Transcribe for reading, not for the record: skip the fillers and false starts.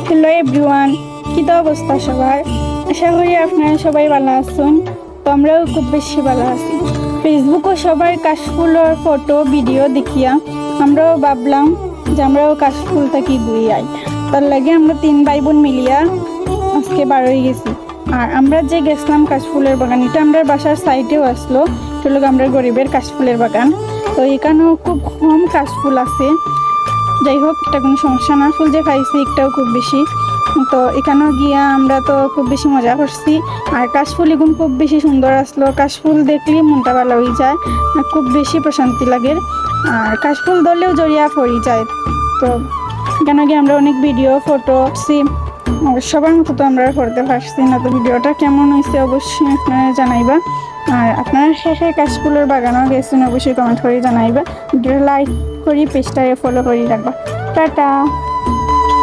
Hello everyone, কি তো অবস্থা সবার? আশা করি আপনারা সবাই ভালো আছেন। তো আমরাও খুব বেশি ভালো আছি। ফেসবুকও সবার কাশফুলের ফটো ভিডিও দেখিয়া আমরাও ভাবলাম যে আমরাও কাশফুল থাকি ঘুরি আই। তার লাগে আমরা 3 ভাই বোন মিলিয়া আজকে বার হয়ে গেছি। আর আমরা যে গেছিলাম কাশফুলের বাগান, এটা আমরা বাসার সাইডেও আসলো, এটা হলো আমরা গরিবের কাশফুলের বাগান। তো এখানেও খুব কম কাশফুল আছে। যাই হোক, এটা কোনো সমস্যা না, ফুল যে খাইছি একটাও খুব বেশি। তো এখানেও গিয়া আমরা তো খুব বেশি মজা করছি। আর কাশফুল এখন খুব বেশি সুন্দর আসলো, কাশফুল দেখলে মনটা ভালো হয়ে যায় আর খুব বেশি প্রশান্তি লাগে। আর কাশফুল ধরলেও জড়িয়া পড়ে যায়। তো এখানে গিয়ে আমরা অনেক ভিডিও ফটো সবার মতো তো আমরা করতে পারছি না। তো ভিডিওটা কেমন হয়েছে অবশ্যই আপনারা জানাইবা। আর আপনারা শেষে কাশফুলের বাগানও গেছেন অবশ্যই কমেন্ট করে জানাইবা। ভিডিওটা লাইক করি, পেজটাকে ফলো করে রাখবা। টাটা।